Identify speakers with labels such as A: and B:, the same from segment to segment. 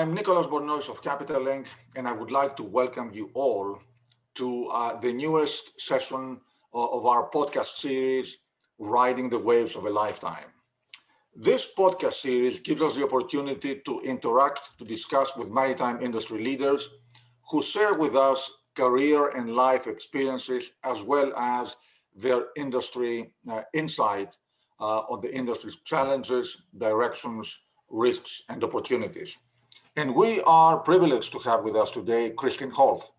A: I'm Nicholas Bornois of Capital Link, and I would like to welcome you all to the newest session of our podcast series, Riding the Waves of a Lifetime. This podcast series gives us the opportunity to interact, to discuss with maritime industry leaders who share with us career and life experiences, as well as their industry insight on the industry's challenges, directions, risks, and opportunities. And we are privileged to have with us today Kristin Holth.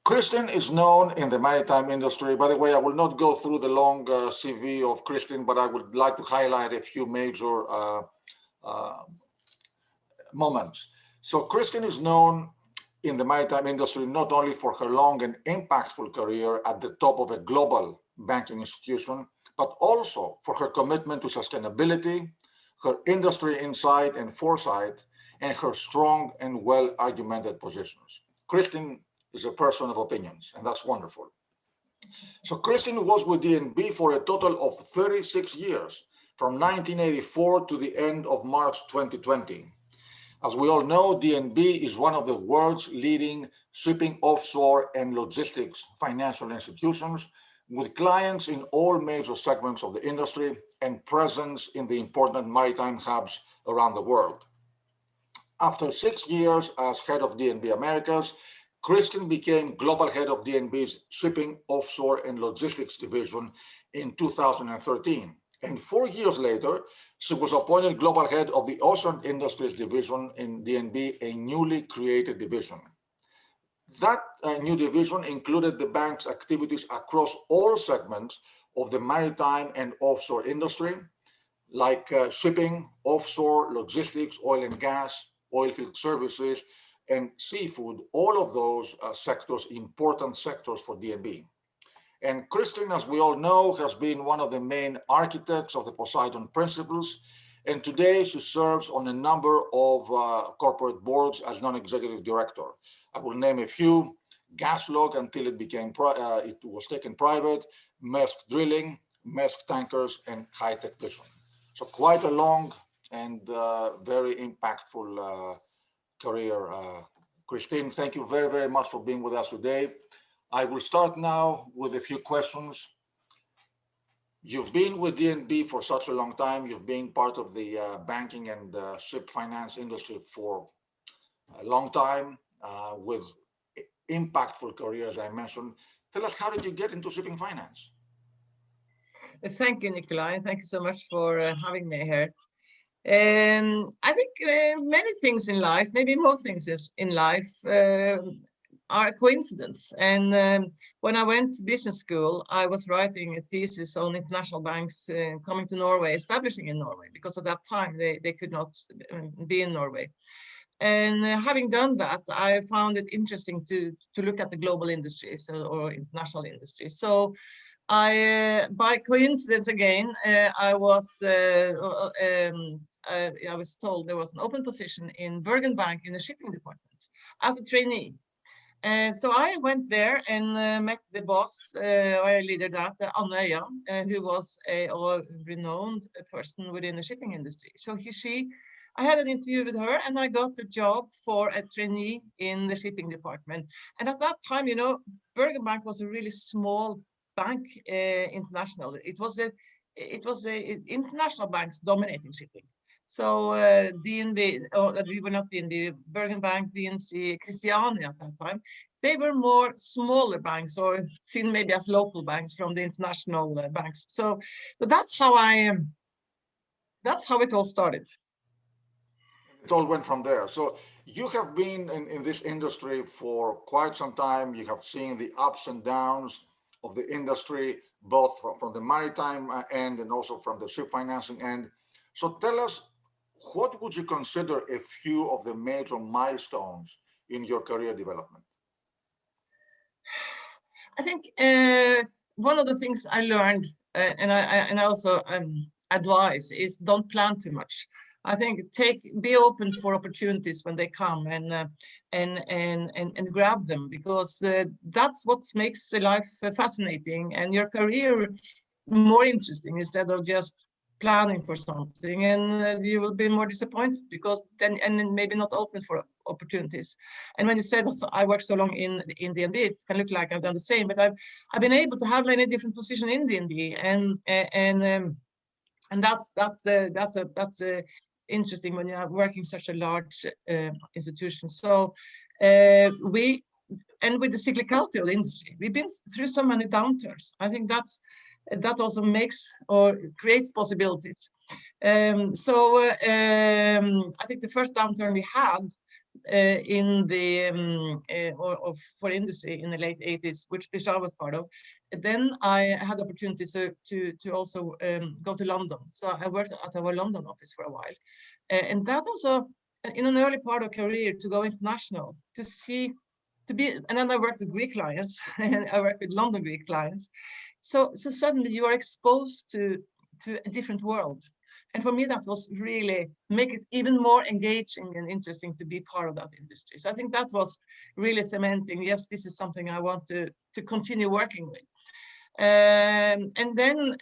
A: Kristin is known in the maritime industry. By the way, I will not go through the long CV of Kristin, but I would like to highlight a few major moments. So Kristin is known in the maritime industry not only for her long and impactful career at the top of a global banking institution, but also for her commitment to sustainability, her industry insight and foresight, and her strong and well-argumented positions. Kristin is a person of opinions, and that's wonderful. So Kristin was with DNB for a total of 36 years, from 1984 to the end of March 2020. As we all know, DNB is one of the world's leading shipping, offshore, and logistics financial institutions, with clients in all major segments of the industry and presence in the important maritime hubs around the world. After 6 years as head of DNB Americas, Kristin became global head of DNB's shipping, offshore, and logistics division in 2013. And 4 years later, she was appointed global head of the Ocean Industries division in DNB, a newly created division. That new division included the bank's activities across all segments of the maritime and offshore industry, like shipping, offshore, logistics, oil and gas, oilfield services, and seafood, all of those sectors, important sectors for DNB. And Kristin, as we all know, has been one of the main architects of the Poseidon Principles, and today she serves on a number of corporate boards as non-executive director. I will name a few: Gaslog until it was taken private, Maersk Drilling, Maersk Tankers, and High Tech Vision. So quite a long and very impactful career. Kristin, thank you very, very much for being with us today. I will start now with a few questions. You've been with DNB for such a long time. You've been part of the banking and ship finance industry for a long time with impactful career, as I mentioned. Tell us, how did you get into shipping finance?
B: Thank you, Nikolai. Thank you so much for having me here. I think many things in life, maybe most things in life, are a coincidence. And when I went to business school, I was writing a thesis on international banks coming to Norway, establishing in Norway, because at that time they could not be in Norway. And having done that, I found it interesting to look at the global industries or international industries. So by coincidence again, I was told there was an open position in Bergen Bank in the shipping department as a trainee. So I went there and met the boss, or leader that, Anne Øya, who was a renowned person within the shipping industry. So I had an interview with her, and I got the job for a trainee in the shipping department. And at that time, Bergen Bank was a really small bank internationally. It was the international banks dominating shipping. So DNB, we were not DNB, Bergen Bank, DNC, Christiania at that time, they were more smaller banks, or seen maybe as local banks from the international banks. So that's how it all started.
A: It all went from there. So you have been in this industry for quite some time. You have seen the ups and downs of the industry, both from the maritime end and also from the ship financing end. So tell us, what would you consider a few of the major milestones in your career development?
B: I think one of the things I learned, and I also advise, is don't plan too much. I think be open for opportunities when they come, and grab them, because that's what makes life fascinating and your career more interesting, instead of just planning for something, and you will be more disappointed because then maybe not open for opportunities. And when you said also, I worked so long in DNB, it can look like I've done the same, but I've been able to have many different positions in DNB, and that's interesting when you are working such a large institution. So we, and with the cyclicality of the industry, we've been through so many downturns. I think that also makes or creates possibilities. I think the first downturn we had in the for industry in the late 80s, which I was part of, then I had the opportunity to also go to London. So I worked at our London office for a while, and that also in an early part of career to go international, to see, to be, and then I worked with Greek clients and I worked with London Greek clients. So suddenly you are exposed to a different world. And for me, that was really make it even more engaging and interesting to be part of that industry. So I think that was really cementing, yes, this is something I want to continue working with. And then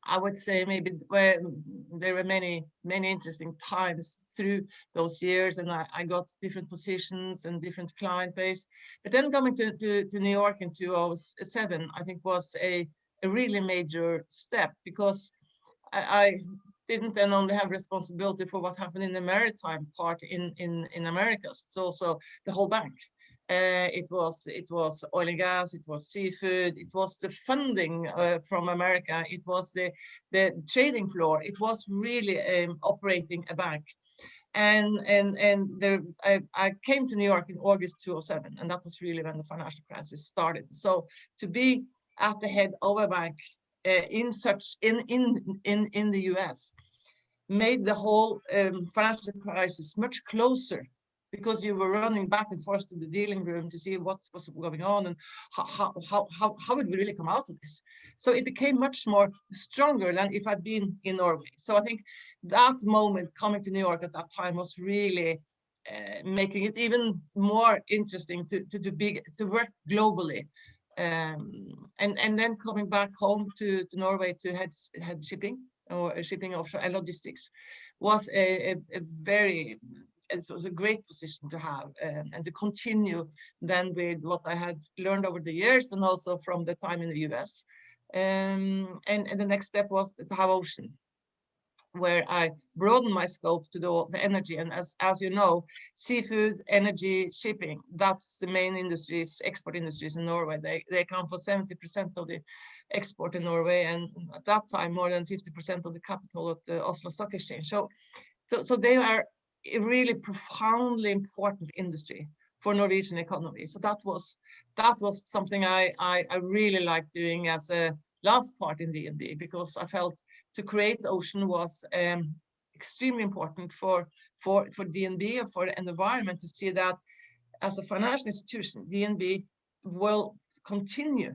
B: I would say maybe there were many interesting times through those years, and I got different positions and different client base. But then coming to New York in 2007, I think was a really major step, because I didn't then only have responsibility for what happened in the maritime part in Americas. It's also the whole bank. It was oil and gas, it was seafood, it was the funding from America, it was the trading floor. It was really operating a bank. And there, I came to New York in August 2007, and that was really when the financial crisis started. So to be at the head of a bank in the US made the whole financial crisis much closer, because you were running back and forth to the dealing room to see what's going on and how would we really come out of this. So it became much more stronger than if I'd been in Norway. So I think that moment coming to New York at that time was really making it even more interesting to work globally. And then coming back home to Norway to head shipping or shipping offshore and logistics was a very, it was a great position to have, and to continue then with what I had learned over the years and also from the time in the US. And the next step was to have ocean, where I broadened my scope to the energy. And as you know, seafood, energy, shipping, that's the main industries, export industries in Norway. They account for 70% of the export in Norway, and at that time more than 50% of the capital at the Oslo Stock Exchange. So they are a really profoundly important industry for Norwegian economy. So that was something I really liked doing as a last part in DNB, because I felt to create ocean was extremely important for DNB and for the environment, to see that as a financial institution, DNB will continue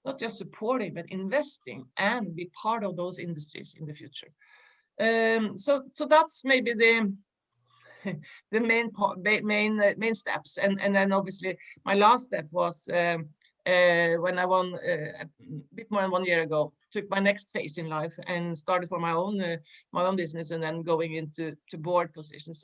B: not just supporting but investing and be part of those industries in the future. So that's maybe the main steps, and then obviously my last step was when I won a bit more than 1 year ago, took my next phase in life and started for my own business, and then going into board positions.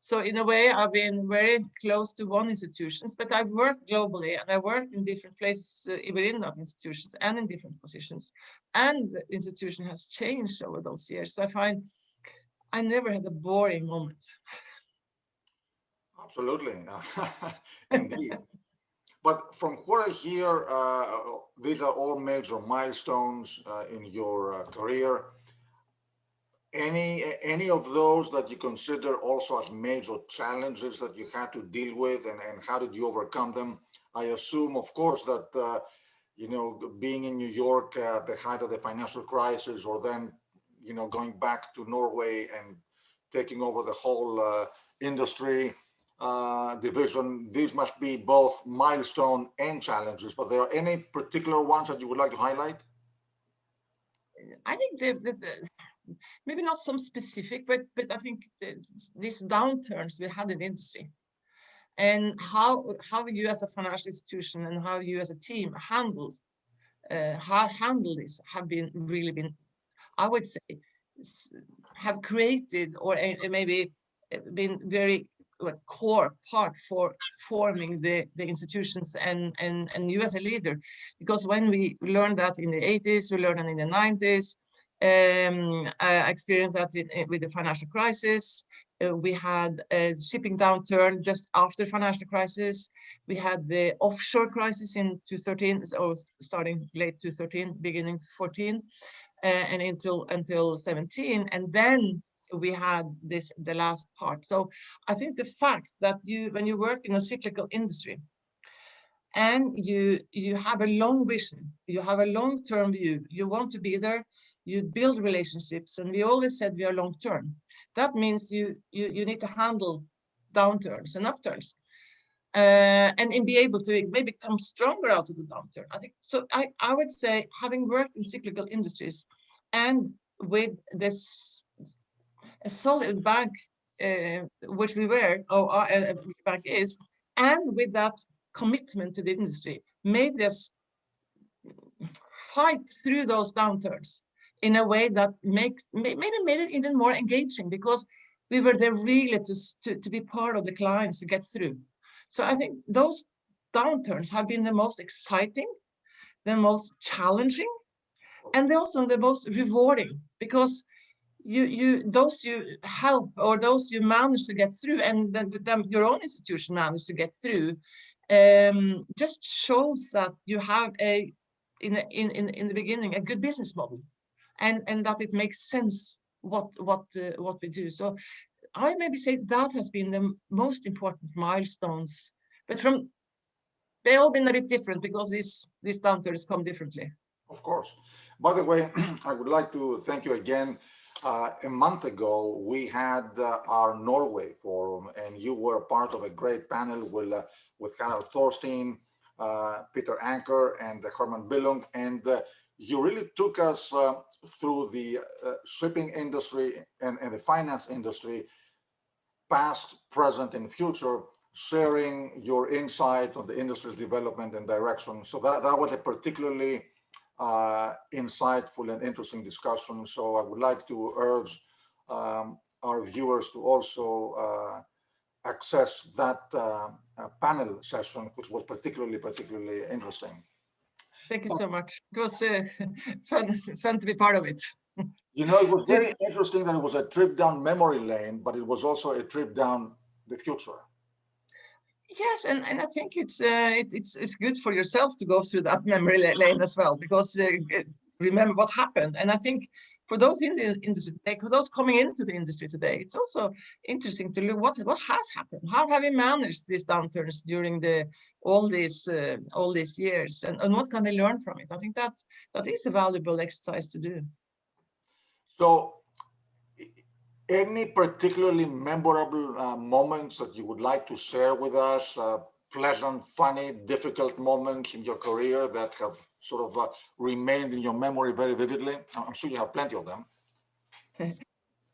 B: So in a way, I've been very close to one institutions, but I've worked globally, and I worked in different places within that institutions and in different positions. And the institution has changed over those years. So I find I never had a boring moment.
A: Absolutely. Indeed. But from what I hear, these are all major milestones in your career. Any of those that you consider also as major challenges that you had to deal with, and how did you overcome them? I assume, of course, that being in New York at the height of the financial crisis, or then going back to Norway and taking over the whole industry division, these must be both milestone and challenges. But there are any particular ones that you would like to highlight?
B: I think maybe not some specific, but I think these downturns we had in the industry, and how you as a financial institution and how you as a team handle handle this have been really been, I would say, have created or maybe been very core part for forming the institutions and you as a leader. Because when we learned that in the 80s, we learned it in the 90s. I experienced that with the financial crisis. We had a shipping downturn just after financial crisis. We had the offshore crisis in 2013, or starting late 2013, beginning 14, and until 17, and then we had the last part. So I think the fact that when you work in a cyclical industry and you have a long vision, you have a long-term view, you want to be there, you build relationships, and we always said we are long-term. That means you need to handle downturns and upturns, and be able to maybe come stronger out of the downturn. I think so. I would say, having worked in cyclical industries and with this a solid bank, which we were, or a bank is, and with that commitment to the industry, made us fight through those downturns in a way that maybe made it even more engaging, because we were there really to be part of the clients to get through. So I think those downturns have been the most exciting, the most challenging, and also the most rewarding, because those you help, or those you manage to get through, and then your own institution managed to get through, just shows that you have in the beginning a good business model, and that it makes sense what we do. So I maybe say that has been the most important milestones, but they all been a bit different, because these downturns come differently.
A: Of course. By the way, I would like to thank you again. A month ago, we had our Norway Forum, and you were part of a great panel with Harald Thorstein, Peter Anker, and Herman Billung, and you really took us through the shipping industry and the finance industry, past, present, and future, sharing your insight on the industry's development and direction. So that was a particularly insightful and interesting discussion. So I would like to urge our viewers to also access that panel session, which was particularly interesting.
B: Thank you so much. It was fun to be part of it.
A: You know, it was very interesting that it was a trip down memory lane, but it was also a trip down the future.
B: Yes, and I think it's good for yourself to go through that memory lane as well, because remember what happened. And I think for those in the industry today, for those coming into the industry today, it's also interesting to look what has happened. How have we managed these downturns during all these years, and what can we learn from it? I think that is a valuable exercise to do.
A: So, any particularly memorable moments that you would like to share with us? Pleasant, funny, difficult moments in your career that have sort of remained in your memory very vividly? I'm sure you have plenty of them.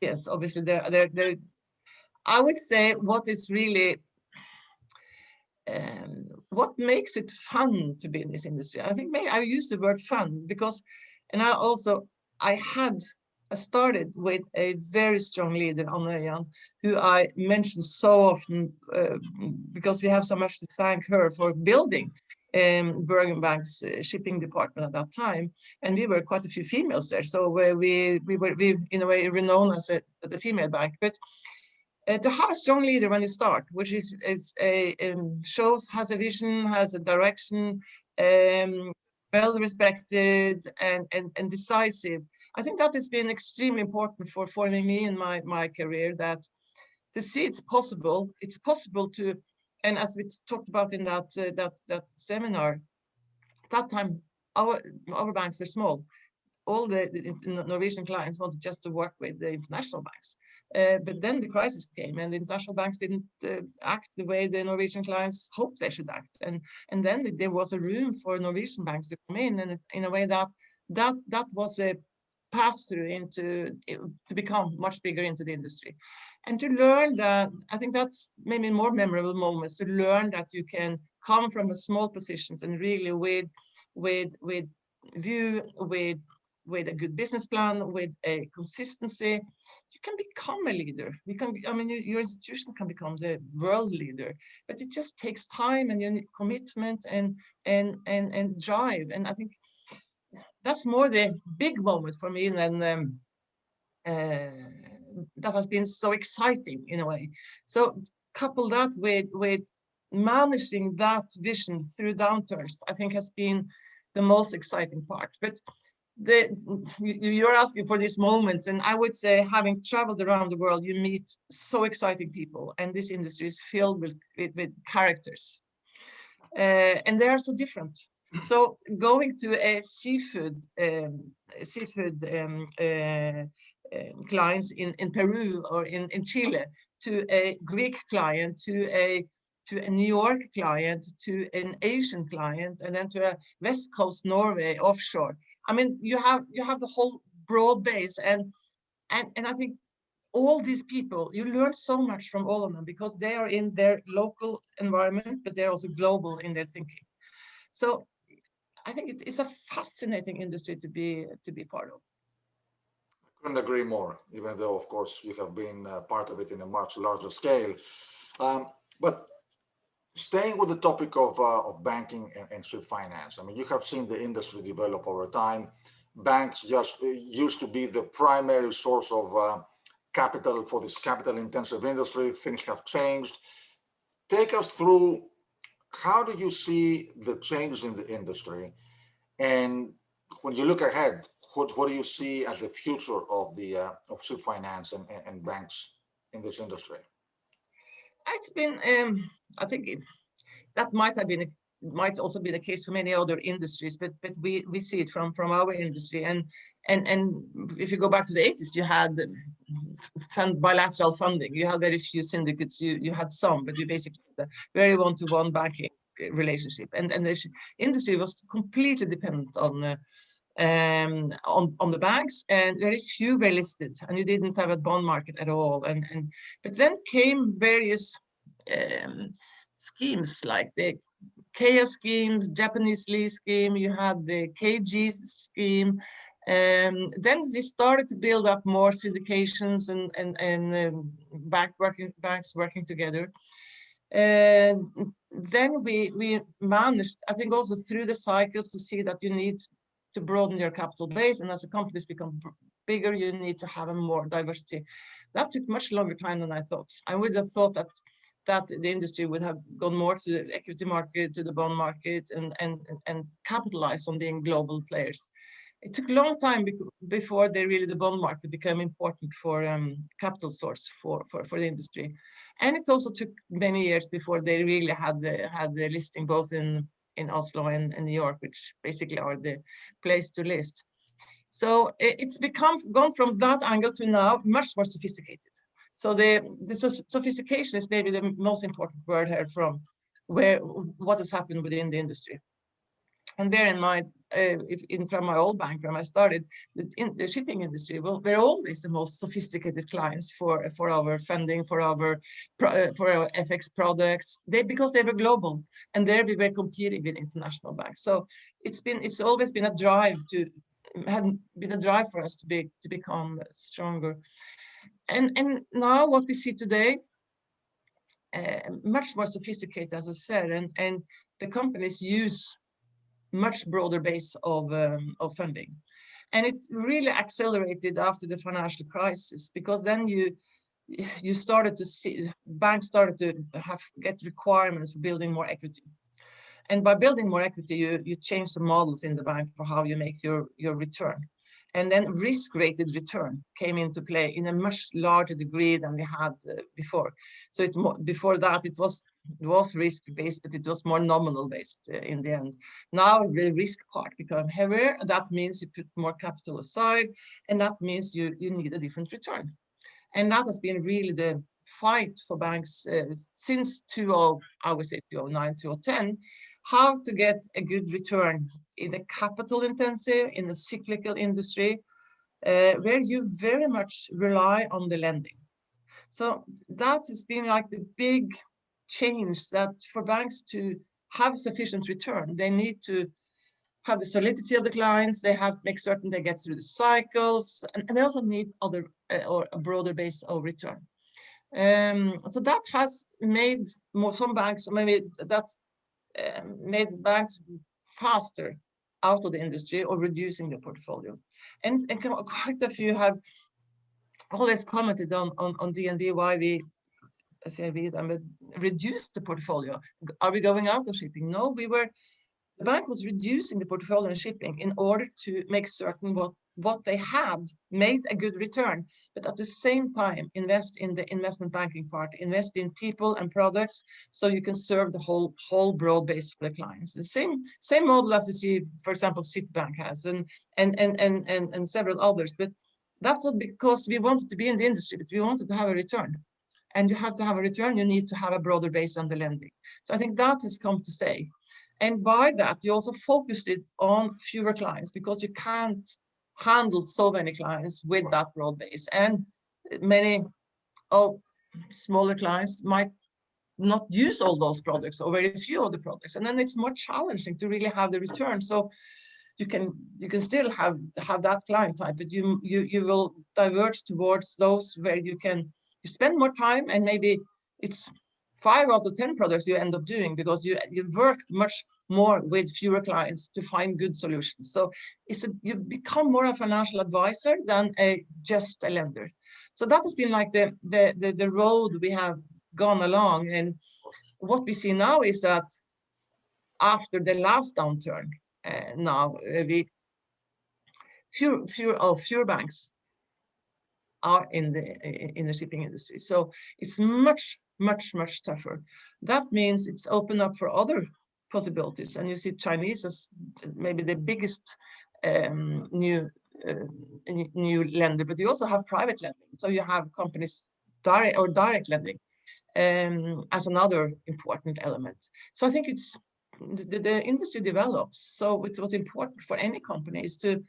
B: Yes, obviously there. I would say what is really what makes it fun to be in this industry. I think maybe I use the word fun because, and I started with a very strong leader, Anne, who I mention so often because we have so much to thank her for building Bergen Bank's shipping department at that time, and we were quite a few females there, so we were in a way renowned as the female bank. But to have a strong leader when you start, which has a vision, has a direction, well respected and decisive. I think that has been extremely important for forming me in my career, that to see it's possible to, and as we talked about in that seminar, that time our banks were small. All the Norwegian clients wanted just to work with the international banks. But then the crisis came, and the international banks didn't act the way the Norwegian clients hoped they should act. And then there was a room for Norwegian banks to come in, and in a way that was a pass-through to become much bigger into the industry. And to learn that, I think that's maybe more memorable moments, to learn that you can come from a small positions and really with view, with a good business plan, with a consistency, you can become a leader. You can I mean, your institution can become the world leader, but it just takes time, and you need commitment and drive. And I think that's more the big moment for me than that has been so exciting in a way. So couple that with managing that vision through downturns, I think has been the most exciting part. But you're asking for these moments, and I would say, having traveled around the world, you meet so exciting people, and this industry is filled with characters, and they are so different. So going to a seafood clients in Peru or in Chile, to a Greek client, to a New York client, to an Asian client, and then to a West Coast Norway offshore. I mean, you have the whole broad base, and I think all these people, you learn so much from all of them, because they are in their local environment, but they're also global in their thinking. So I think it's a fascinating industry to be part of.
A: Couldn't agree more, even though, of course, you have been part of it in a much larger scale. But staying with the topic of banking and ship finance, I mean, you have seen the industry develop over time. Banks just used to be the primary source of capital for this capital-intensive industry. Things have changed. Take us through, how do you see the changes in the industry? And when you look ahead, what do you see as the future of the of ship finance and banks in this industry?
B: It's been, I think that might also be the case for many other industries, but we see it from our industry. And if you go back to the 80s, you had bilateral funding. You had very few syndicates. You had some, but you basically had a very one-to-one banking relationship. And the industry was completely dependent on the banks, and very few were listed, and you didn't have a bond market at all. But then came various schemes, like the Kea schemes, Japanese lease scheme, you had the KG scheme. Then we started to build up more syndications and banks working together. Then we managed, I think, also through the cycles, to see that you need to broaden your capital base, and as the companies become bigger, you need to have a more diversity. That took much longer time than I thought. I would have thought that the industry would have gone more to the equity market, to the bond market, and capitalize on being global players. It took a long time before the bond market became important for capital source for the industry. And it also took many years before they really had the listing both in Oslo and New York, which basically are the place to list. So it's gone from that angle to now much more sophisticated. So the sophistication is maybe the most important word here, from what has happened within the industry. And bear in mind, from my old bank, when I started, in the shipping industry, well, we're always the most sophisticated clients for our funding, for our FX products. Because they were global, and there we were competing with international banks. So it's always been a drive for us to become stronger. And now what we see today, much more sophisticated, as I said, and the companies use much broader base of funding. And it really accelerated after the financial crisis, because then you started to see banks started to get requirements for building more equity. And by building more equity, you change the models in the bank for how you make your return. And then risk-rated return came into play in a much larger degree than we had before. So before that, it was risk-based, but it was more nominal-based in the end. Now the risk part became heavier. That means you put more capital aside, and that means you need a different return. And that has been really the fight for banks since 2009, 2010, how to get a good return in a capital intensive, in a cyclical industry, where you very much rely on the lending. So that has been like the big change, that for banks to have sufficient return, they need to have the solidity of the clients. They have make certain they get through the cycles, and they also need other or a broader base of return. So that has made some banks, maybe that made banks faster out of the industry or reducing the portfolio. And quite a few have always commented on DNB why we, I say we, but reduced the portfolio. Are we going out of shipping? No, the bank was reducing the portfolio in shipping in order to make certain what they had made a good return, but at the same time invest in the investment banking part, invest in people and products, so you can serve the whole broad base for the clients. The same model as you see, for example, Citibank has, and several others. But that's not because we wanted to be in the industry, but we wanted to have a return. And you have to have a return, you need to have a broader base on the lending. So I think that has come to stay. And by that, you also focused it on fewer clients, because you can't handle so many clients with that broad base. And many smaller clients might not use all those products or very few of the products. And then it's more challenging to really have the return. So you can still have that client type, but you will diverge towards those where you spend more time, and maybe it's 5 out of 10 products you end up doing, because you work much more with fewer clients to find good solutions. So you become more a financial advisor than just a lender. So that has been like the road we have gone along. And what we see now is that after the last downturn, now fewer banks are in the shipping industry. So it's much tougher. That means it's opened up for other possibilities. And you see Chinese as maybe the biggest new lender, but you also have private lending. So you have companies direct lending as another important element. So I think it's the industry develops. So it's what's important for any company is to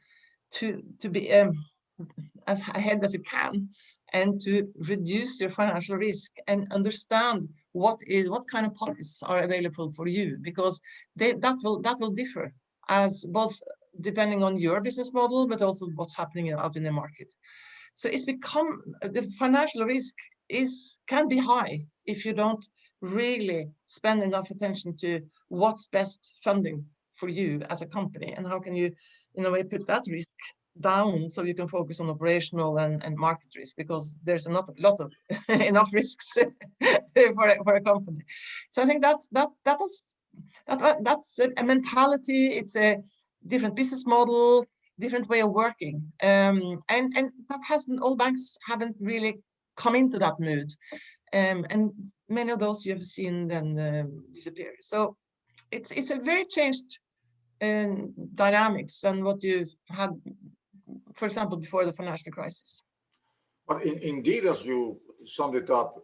B: be as ahead as you can, and to reduce your financial risk and understand what kind of pockets are available for you, because that will differ as both depending on your business model, but also what's happening out in the market. So it's become, the financial risk can be high if you don't really spend enough attention to what's best funding for you as a company, and how can you in a way put that risk down so you can focus on operational and market risk, because there's a lot of enough risks for a company. So I think that's a mentality. It's a different business model, different way of working, and that hasn't, all banks haven't really come into that mood, and many of those you have seen then disappear. So it's a very changed dynamics than what you had, for example, before the financial crisis.
A: But indeed, as you summed it up,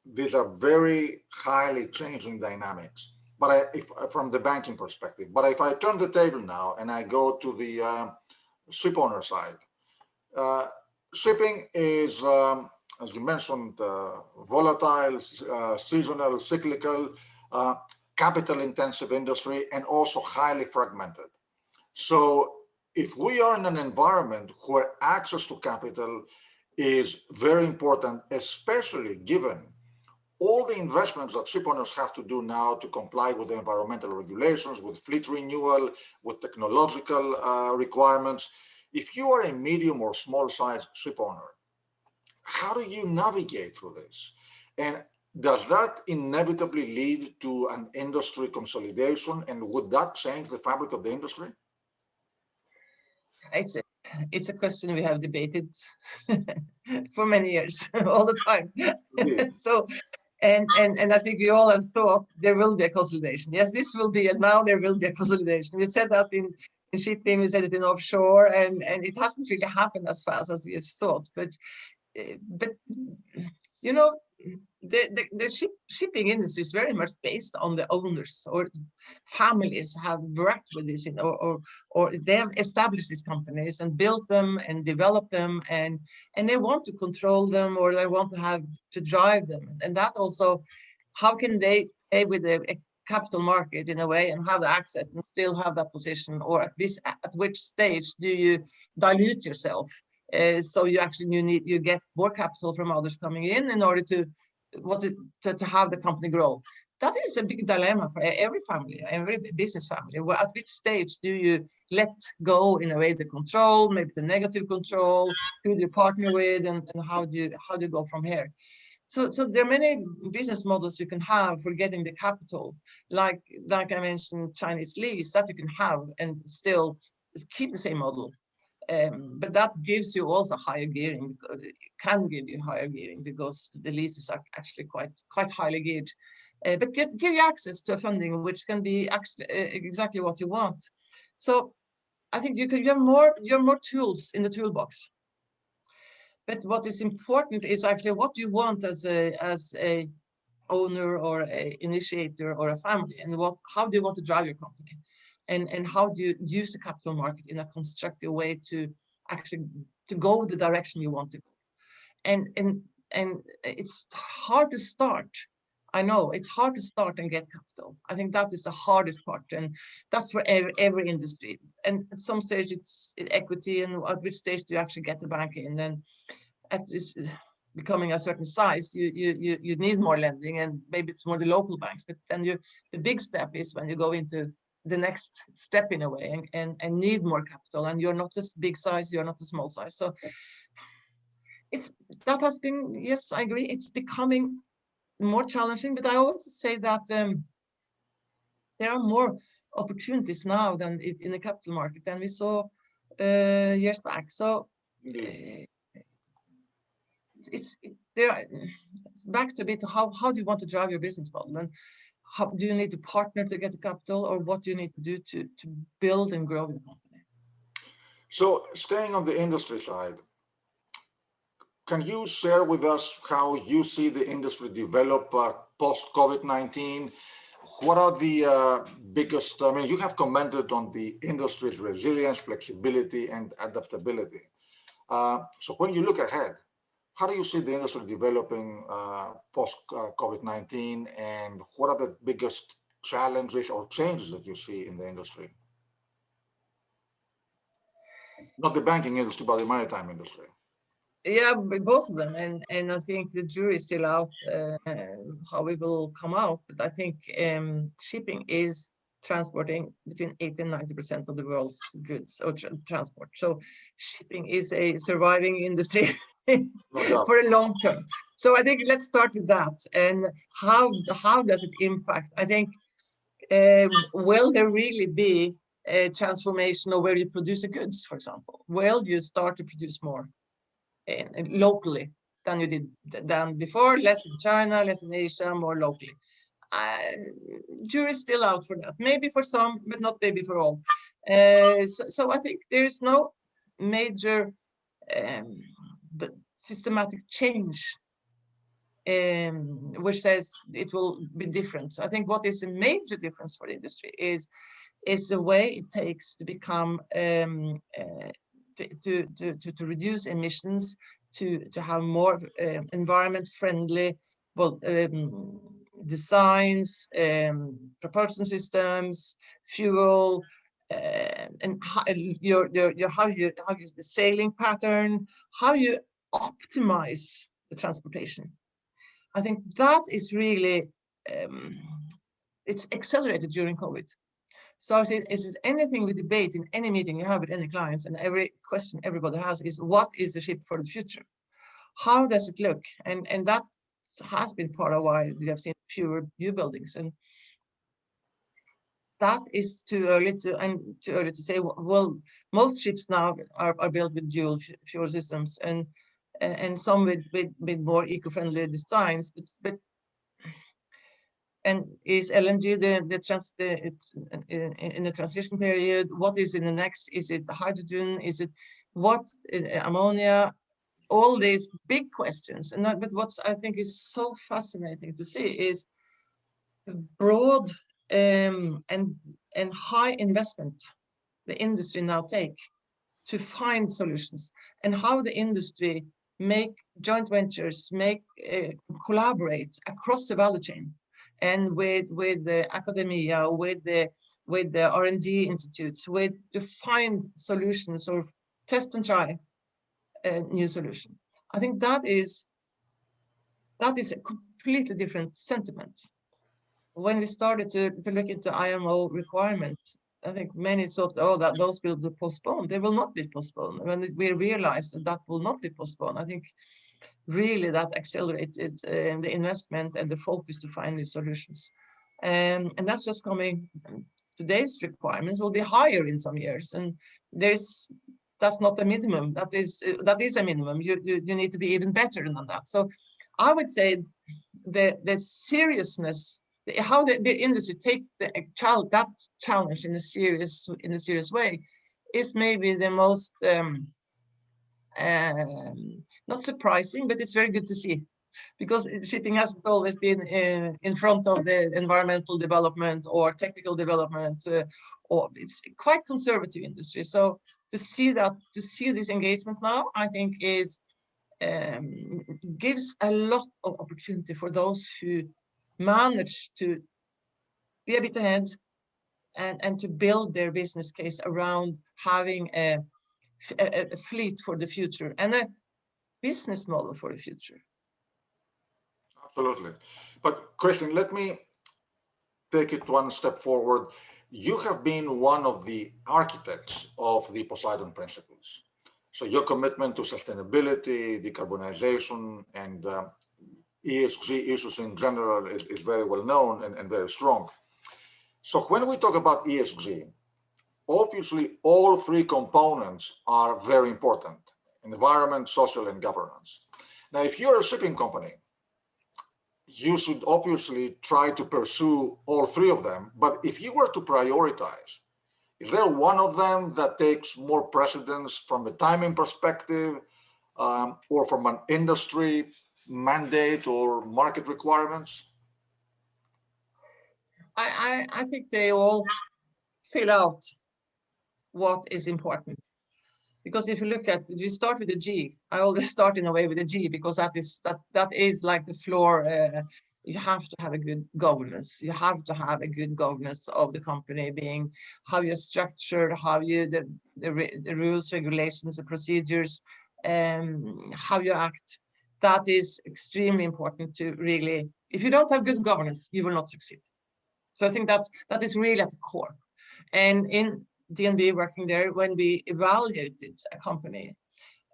A: these are very highly changing dynamics. But if from the banking perspective, but if I turn the table now and I go to the ship owner side, shipping is, as you mentioned, volatile, seasonal, cyclical, capital-intensive industry, and also highly fragmented. So if we are in an environment where access to capital is very important, especially given all the investments that ship owners have to do now to comply with the environmental regulations, with fleet renewal, with technological requirements, if you are a medium or small size ship owner, how do you navigate through this? And does that inevitably lead to an industry consolidation? And would that change the fabric of the industry?
B: It's a question we have debated for many years, all the time. So, and I think we all have thought there will be a consolidation. Yes, this will be, and now there will be a consolidation. We said that in shipping, we said it in offshore, and it hasn't really happened as fast as we have thought. But you know, the shipping industry is very much based on the owners, or families have worked with this, or they have established these companies and built them and developed them, and they want to control them, or they want to drive them. And that also, how can they, with the capital market in a way and have the access and still have that position, or at which stage do you dilute yourself so you actually you get more capital from others coming in order to have the company grow. That is a big dilemma for every family, every business family. At which stage do you let go, in a way, the control, maybe the negative control, who do you partner with, and how do you go from here? So there are many business models you can have for getting the capital, like I mentioned, Chinese lease, that you can have and still keep the same model. But that gives you also higher gearing. It can give you higher gearing because the leases are actually quite highly geared. But give you access to a funding which can be actually exactly what you want. So I think you have more tools in the toolbox. But what is important is actually what you want as a owner or a initiator or a family, and how do you want to drive your company, and how do you use the capital market in a constructive way to actually to go the direction you want to go. And it's hard to start. I know it's hard to start and get capital. I think that is the hardest part, and that's for every industry. And at some stage it's equity, and at which stage do you actually get the bank in? And at this becoming a certain size, you need more lending, and maybe it's more the local banks. But then the big step is when you go into the next step in a way, and need more capital, and you're not this big size, you're not a small size. So that has been, yes, I agree, it's becoming more challenging. But I also say that there are more opportunities now than in the capital market than we saw years back. So it's back to a bit how do you want to drive your business model, and how do you need to partner to get the capital, or what do you need to do to build and grow the company?
A: So staying on the industry side, can you share with us how you see the industry develop post-COVID-19? What are the biggest, I mean, you have commented on the industry's resilience, flexibility, and adaptability. So when you look ahead, how do you see the industry developing post-COVID-19, and what are the biggest challenges or changes that you see in the industry? Not the banking industry, but the maritime industry.
B: Yeah, both of them, and I think the jury is still out how it will come out. But I think shipping is transporting between 80 and 90% of the world's goods or transport. So shipping is a surviving industry for a long term. So I think let's start with that. And how does it impact? I think will there really be a transformation of where you produce the goods, for example? Will you start to produce more locally than you did before? Less in China, less in Asia, more locally. Jury's still out for that. Maybe for some, but not maybe for all. So I think there is no major systematic change which says it will be different. So I think what is a major difference for the industry is the way it takes to become to reduce emissions, to have more environment friendly designs, propulsion systems, fuel, and how the sailing pattern, how you optimize the transportation. I think that is really it's accelerated during COVID. So I say, is anything we debate in any meeting you have with any clients, and every question everybody has is, what is the ship for the future? How does it look? And that has been part of why we have seen fewer new buildings. And that is too early to say. Well, most ships now are built with dual fuel systems, and some with more eco-friendly designs. But and is LNG in the transition period? What is in the next? Is it hydrogen? Is it what ammonia? All these big questions. But what I think is so fascinating to see is the broad and high investment the industry now take to find solutions, and how the industry make joint ventures, collaborate across the value chain. and with the academia, with the R&D institutes, to find solutions or test and try a new solution. I think that is a completely different sentiment. When we started to look into IMO requirements, I think many thought, oh, that those will be postponed. They will not be postponed. When we realized that will not be postponed, I think really that accelerated the investment and the focus to find new solutions. And that's just coming. Today's requirements will be higher in some years, and that's not a minimum. That is a minimum. You need to be even better than that. So I would say the seriousness, how the industry take that challenge in a serious way, is maybe the most not surprising, but it's very good to see, because shipping hasn't always been in front of the environmental development or technical development, or it's quite conservative industry. So to see this engagement now, I think is gives a lot of opportunity for those who manage to be a bit ahead and to build their business case around having a fleet for the future and a business model for the future.
A: Absolutely. But Kristin, let me take it one step forward. You have been one of the architects of the Poseidon Principles. So your commitment to sustainability, decarbonization, and ESG issues in general is very well known and very strong. So when we talk about ESG, obviously all three components are very important: environment, social, and governance. Now, if you're a shipping company, you should obviously try to pursue all three of them. But if you were to prioritize, is there one of them that takes more precedence from a timing perspective, or from an industry mandate or market requirements?
B: I think they all fill out what is important. Because if you look at, you start with a G. I always start in a way with a G, because that is like the floor. You have to have a good governance. You have to have a good governance of the company, being how you're structured, how you the rules, regulations, the procedures, how you act. That is extremely important to really. If you don't have good governance, you will not succeed. So I think that is really at the core. And in DNB working there, when we evaluated a company,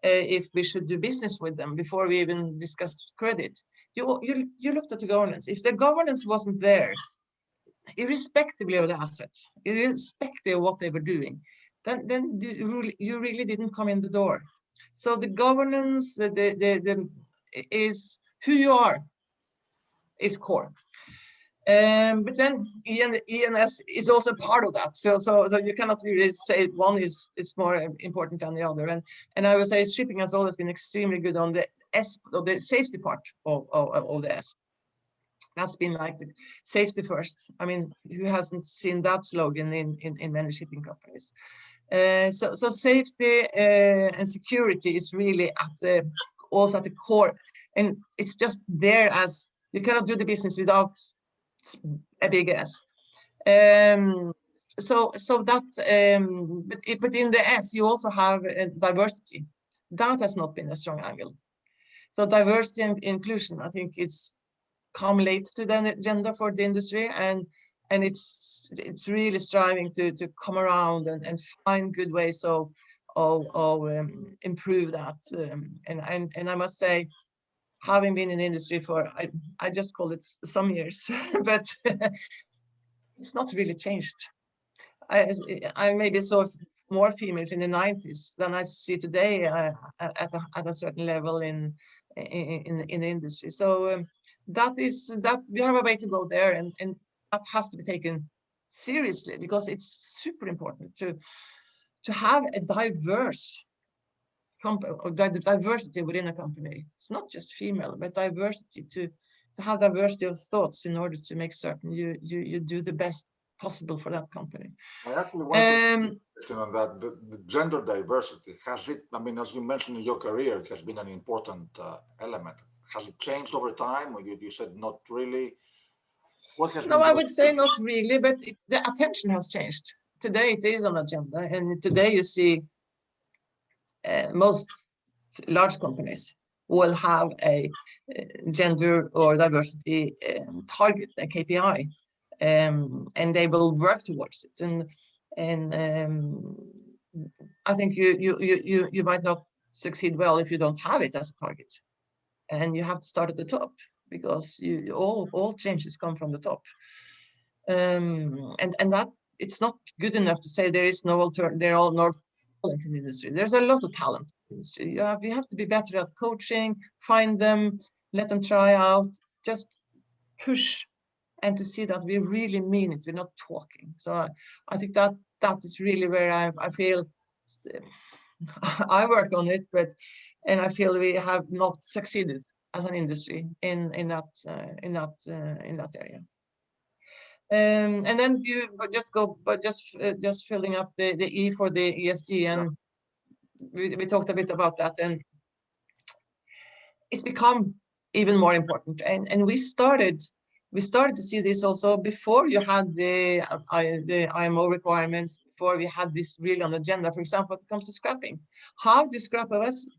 B: if we should do business with them before we even discussed credit, you looked at the governance. If the governance wasn't there, irrespectively of the assets, irrespective of what they were doing, then you really didn't come in the door. So the governance, is who you are, is core. But then ENS is also part of that. So you cannot really say one is more important than the other. And I would say shipping has always been extremely good on the S, or the safety part of the S. That's been like the safety first. I mean, who hasn't seen that slogan in many shipping companies? So safety and security is really also at the core, and it's just there, as you cannot do the business without a big S. So that's but in the S you also have diversity. That has not been a strong angle. So diversity and inclusion, I think it's come late to the agenda for the industry, and it's really striving to come around and find good ways of improve that. And I must say, having been in the industry for, I just call it some years, but it's not really changed. I maybe saw more females in the 90s than I see today at a certain level in the industry. So that we have a way to go there, and that has to be taken seriously, because it's super important to have a diverse diversity within a company. It's not just female, but diversity, to have diversity of thoughts in order to make certain you do the best possible for that company.
A: I actually want to question on that. The gender diversity, has it, I mean, as you mentioned in your career, it has been an important element. Has it changed over time? Or you said not really? What has
B: No,
A: been
B: I
A: the
B: would say not really, but the attention has changed. Today it is on agenda, and today you see most large companies will have a gender or diversity target, a KPI, and they will work towards it. And I think you might not succeed well if you don't have it as a target, and you have to start at the top, because all changes come from the top. And that it's not good enough to say there is no alternative. There are no talent in the industry. There's a lot of talent in the industry. You have to be better at coaching, find them, let them try out, just push, and to see that we really mean it. We're not talking. So I think that is really where I feel I work on it, and I feel we have not succeeded as an industry in that area. And then you just go, but just filling up the E for the ESG, and we talked a bit about that, and it's become even more important. And we started to see this also before you had the IMO requirements, before we had this really on the agenda. For example, when it comes to scrapping, how do you scrap a vessel?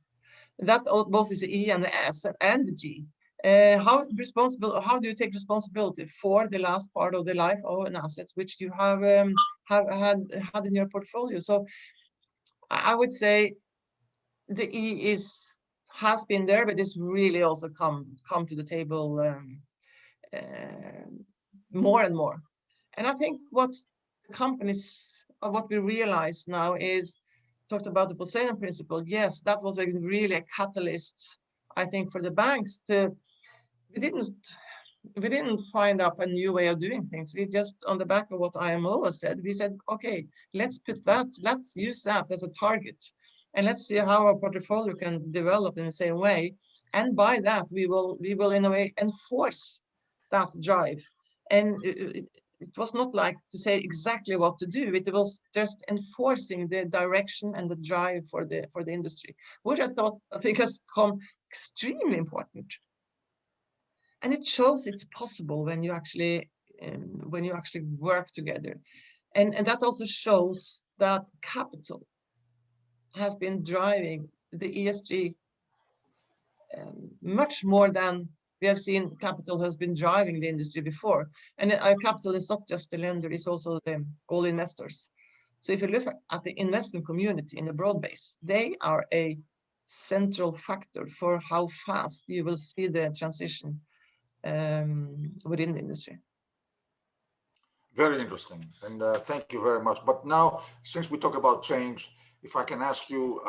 B: That both is the E and the S and the G. How do you take responsibility for the last part of the life of an asset which you have had in your portfolio? So I would say the E has been there, but it's really also come to the table more and more. And I think what we realize now is, talked about the Poseidon principle. Yes, that was really a catalyst, I think, for the banks to. We didn't find up a new way of doing things. We just, on the back of what IMO has said, we said, okay, let's use that as a target, and let's see how our portfolio can develop in the same way. And by that, we will in a way enforce that drive. And it was not like to say exactly what to do. It was just enforcing the direction and the drive for the industry, which I think has become extremely important. And it shows it's possible when you actually work together, and that also shows that capital has been driving the ESG much more than we have seen. Capital has been driving the industry before, and our capital is not just the lender; it's also all investors. So if you look at the investment community in a broad base, they are a central factor for how fast you will see the transition within the industry.
A: Very interesting, and thank you very much. But now, since we talk about change, if I can ask you,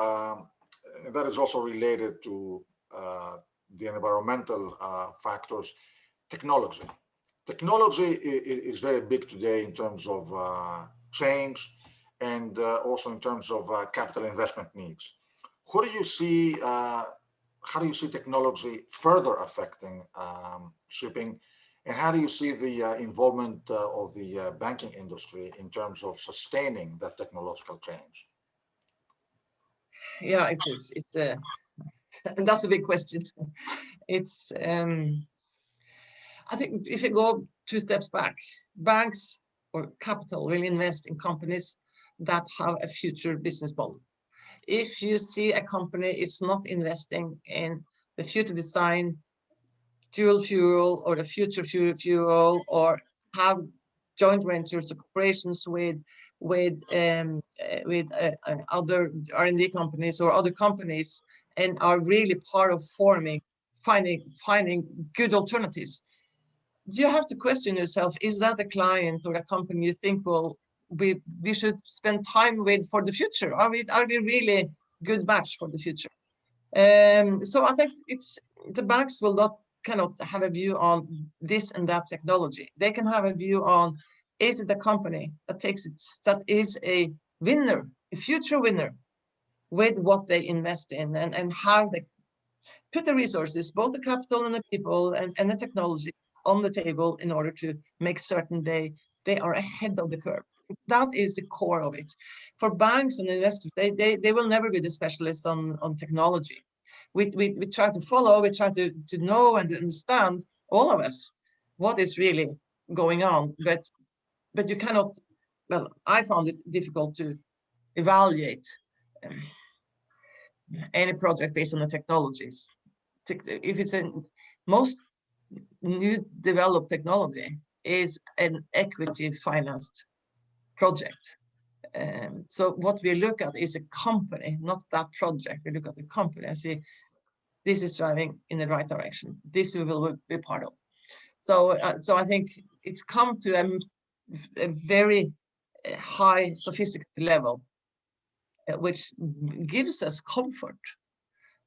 A: that is also related to the environmental factors, technology. Technology is very big today in terms of change, and also in terms of capital investment needs. How do you see technology further affecting shipping? And how do you see the involvement of the banking industry in terms of sustaining that technological change?
B: Yeah, it's that's a big question. It's I think if you go 2 steps back, banks or capital will invest in companies that have a future business model. If you see a company is not investing in the future design, dual fuel, or the future fuel, or have joint ventures or corporations with other R&D companies or other companies, and are really part of finding good alternatives, you have to question yourself: is that a client or a company you think we should spend time with for the future? Are we really good match for the future? So I think the banks cannot have a view on this and that technology. They can have a view on, is it a company that is a winner, a future winner, with what they invest in, and how they put the resources, both the capital and the people and the technology, on the table in order to make certain they are ahead of the curve. That is the core of it. For banks and investors, they will never be the specialists on technology. We try to follow, we try to know and understand, all of us, what is really going on, but you cannot. Well, I found it difficult to evaluate any project based on the technologies. If it's a most new developed technology is an equity financed project. So what we look at is a company, not that project. We look at the company and see this is driving in the right direction. This we will be part of. So I think it's come to a very high sophisticated level, which gives us comfort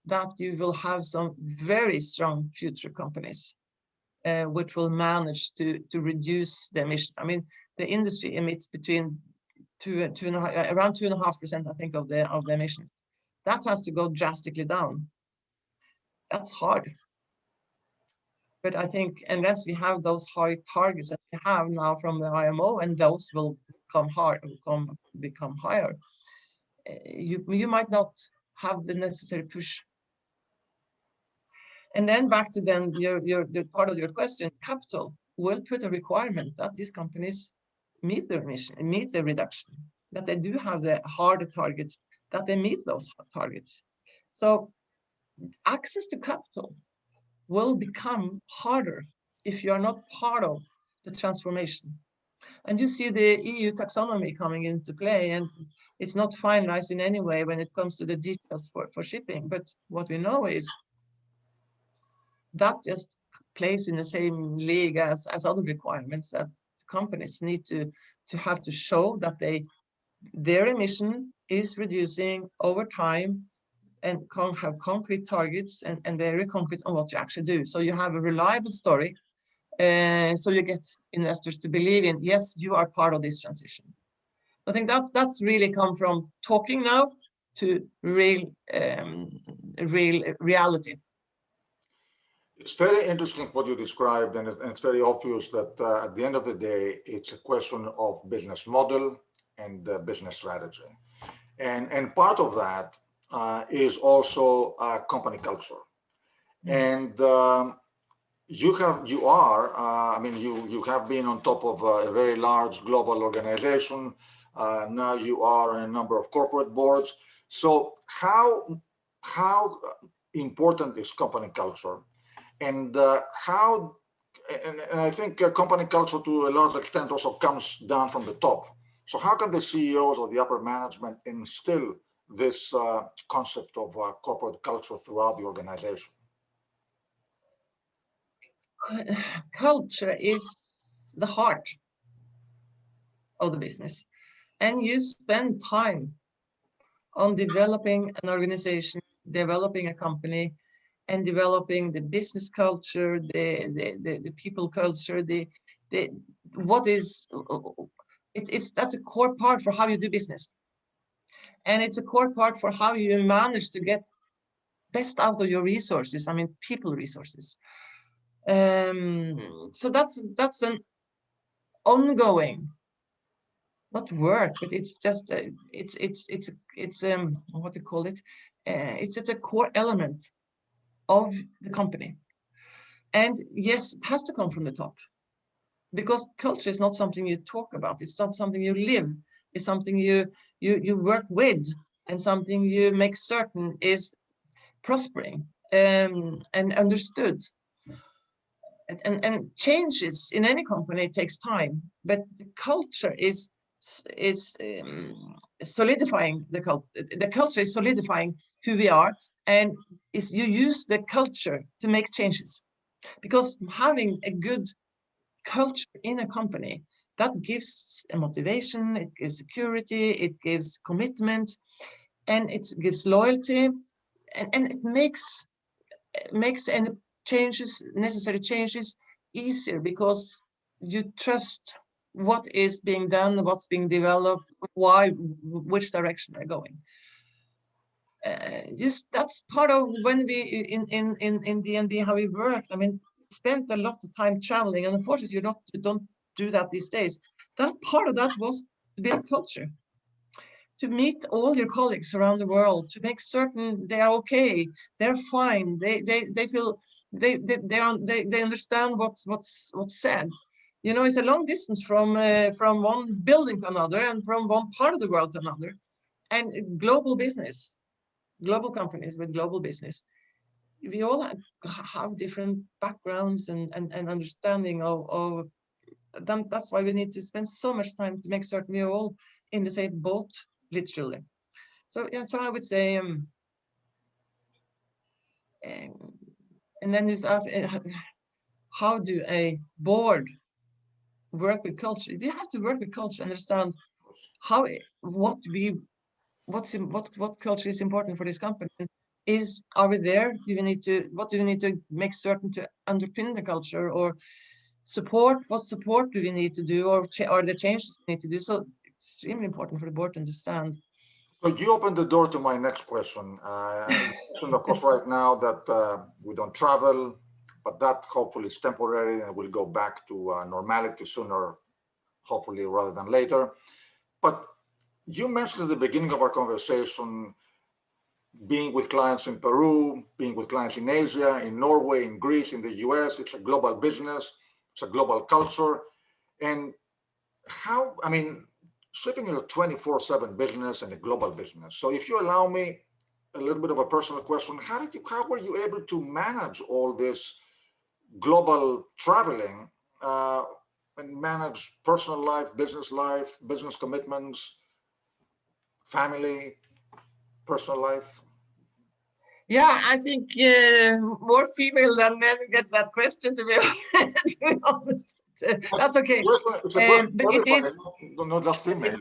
B: that you will have some very strong future companies which will manage to reduce the emission. I mean, the industry emits between around 2.5%, I think, of the emissions. That has to go drastically down. That's hard. But I think unless we have those high targets that we have now from the IMO, and those will become higher, you might not have the necessary push. And then back to the part of your question, capital will put a requirement that these companies meet their mission, meet the reduction, that they do have the harder targets, that they meet those targets. So access to capital will become harder if you are not part of the transformation. And you see the EU taxonomy coming into play, and it's not finalized in any way when it comes to the details for shipping. But what we know is that just plays in the same league as other requirements that companies need to have to show that their emission is reducing over time and have concrete targets and very concrete on what you actually do. So you have a reliable story, so you get investors to believe in, yes, you are part of this transition. I think that's really come from talking now to real reality.
A: It's very interesting what you described, and it's very obvious that at the end of the day, it's a question of business model and business strategy. And part of that is also company culture. And you have been on top of a very large global organization. Now you are in a number of corporate boards. So how important is company culture? And I think company culture to a large extent also comes down from the top. So how can the CEOs or the upper management instill this concept of corporate culture throughout the organization?
B: Culture is the heart of the business. And you spend time on developing an organization, developing a company, and developing the business culture, the people culture, that's a core part for how you do business. And it's a core part for how you manage to get best out of your resources. I mean, people resources. So that's an ongoing, not work, but it's just it's what do you call it? It's just a core element of the company. And yes, it has to come from the top, because culture is not something you talk about. It's not something you live. It's something you work with, and something you make certain is prospering and understood. And changes in any company takes time, but the culture is solidifying the culture is solidifying who we are, and you use the culture to make changes, because having a good culture in a company, that gives a motivation, it gives security, it gives commitment, and it gives loyalty, and it makes any necessary changes easier, because you trust what is being done, what's being developed, which direction they're going. That's part of when we in DNB, how we worked. I mean, spent a lot of time traveling, and unfortunately you don't do that these days. That part of that was to build culture, to meet all your colleagues around the world, to make certain they are okay, they're fine, they feel they understand what's said, it's a long distance from one building to another and from one part of the world to another. And global business, global companies with global business, we all have different backgrounds and understanding of them. That's why we need to spend so much time to make certain we're all in the same boat, literally. So yeah, so I would say, and then just ask, how do a board work with culture? We have to work with culture, understand how what culture is important for this company. Are we there? What do we need to make certain to underpin the culture, or support? What support do we need to do, or are there changes we need to do? So extremely important for the board to understand.
A: So you opened the door to my next question. Of course, right now that we don't travel, but that hopefully is temporary and we'll go back to normality sooner, hopefully, rather than later. But you mentioned at the beginning of our conversation being with clients in Peru, being with clients in Asia, in Norway, in Greece, in the US. It's a global business, it's a global culture. And how, I mean, shipping is a 24/7 business and a global business. So if you allow me a little bit of a personal question, how were you able to manage all this global traveling and manage personal life, business commitments, family, personal life?
B: Yeah, I think more female than men get that question, to be honest. That's okay.
A: It's a question
B: but it is
A: not just female.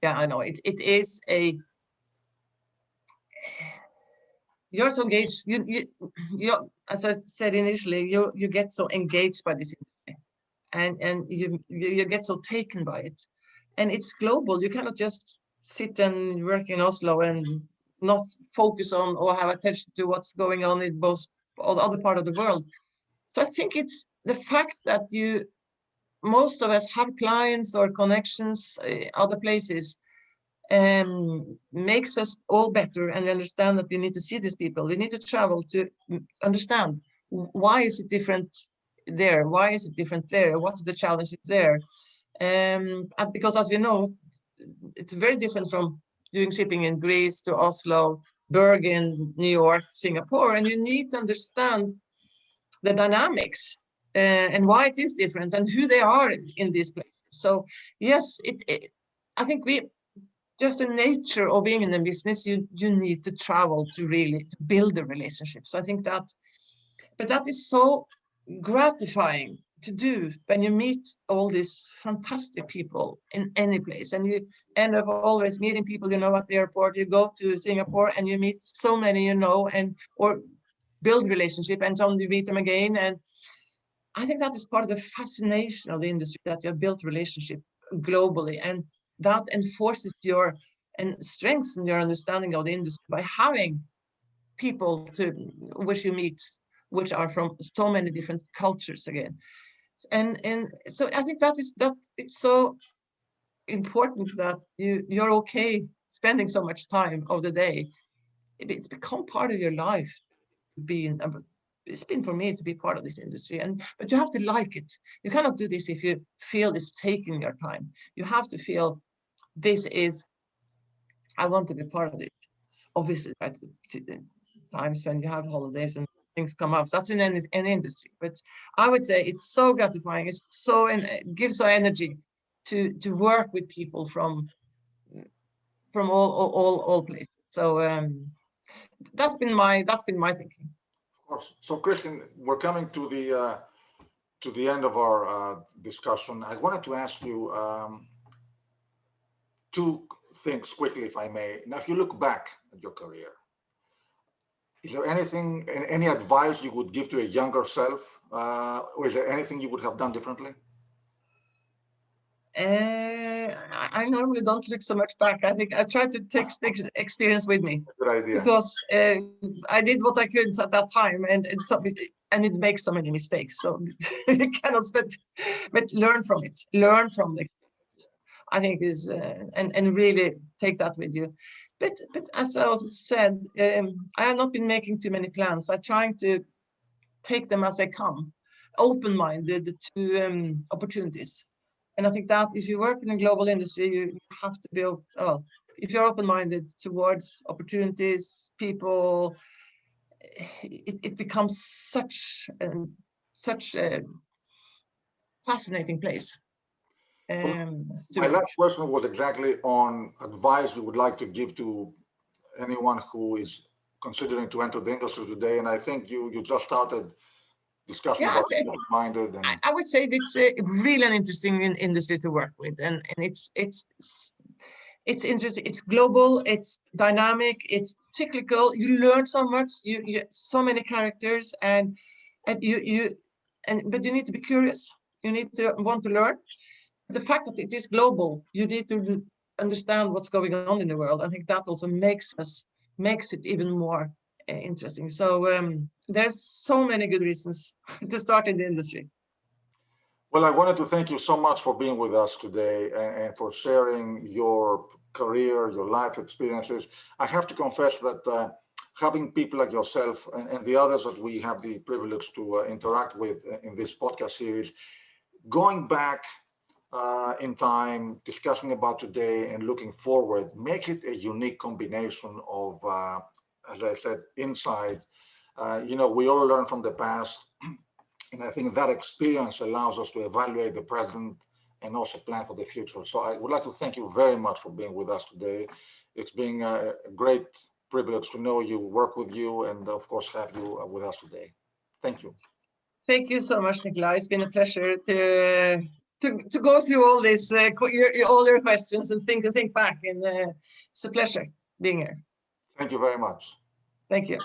B: Yeah, I know it is a, you're so engaged. You as I said initially, you get so engaged by this industry, and you get so taken by it, and it's global. You cannot just sit and work in Oslo and not focus on or have attention to what's going on in both all the other part of the world. So I think it's the fact that most of us have clients or connections other places, makes us all better, and understand that we need to see these people. We need to travel to understand why is it different there, why is it different there, what are the challenges there, and because as we know, it's very different from doing shipping in Greece to Oslo, Bergen, New York, Singapore, and you need to understand the dynamics and why it is different and who they are in these places. So yes, I think just the nature of being in the business, you need to travel to really build the relationship. So I think but that is so gratifying to do when you meet all these fantastic people in any place, and you end up always meeting people at the airport. You go to Singapore and you meet so many or build relationship, and then you meet them again. And I think that is part of the fascination of the industry, that you have built relationship globally, and that enforces and strengthens your understanding of the industry by having people which you meet, which are from so many different cultures again. And so I think that it's so important that you're okay spending so much time of the day. It's become part of your life, it's been for me to be part of this industry, but you have to like it. You cannot do this if you feel it's taking your time. You have to feel I want to be part of it. Obviously, at times when you have holidays and things come up, that's in any industry. But I would say it's so gratifying. It gives so energy to work with people from all places. So that's been my thinking.
A: Of course. So, Kristin, we're coming to the end of our discussion. I wanted to ask you two things quickly, if I may. Now, if you look back at your career, is there any advice you would give to a younger self, or is there anything you would have done differently?
B: I normally don't look so much back. I think I try to take experience with me.
A: Good idea.
B: Because I did what I could at that time, and it makes so many mistakes. So you cannot but learn from it. Learn from it. I think is and really take that with you. But as I also said, I have not been making too many plans. I'm trying to take them as they come. open-minded to opportunities. And I think that if you work in a global industry, you have to be, well, if you're open-minded towards opportunities, people, it becomes such a fascinating place.
A: My last question was exactly on advice you would like to give to anyone who is considering to enter the industry today. And I think you just started discussing about open-minded. And
B: I would say it's really an interesting industry to work with, and it's interesting. It's global. It's dynamic. It's cyclical. You learn so much. You so many characters, but you need to be curious. You need to want to learn. The fact that it is global, you need to understand what's going on in the world. I think that also makes it even more interesting. So there's so many good reasons to start in the industry.
A: Well, I wanted to thank you so much for being with us today and for sharing your career, your life experiences. I have to confess that having people like yourself and the others that we have the privilege to interact with in this podcast series, going back in time, discussing about today and looking forward, make it a unique combination of, as I said, insight. We all learn from the past. And I think that experience allows us to evaluate the present and also plan for the future. So I would like to thank you very much for being with us today. It's been a great privilege to know you, work with you, and of course have you with us today. Thank you.
B: Thank you so much, Nikolai. It's been a pleasure to go through all this, all your questions and think back. And it's a pleasure being here.
A: Thank you very much.
B: Thank you.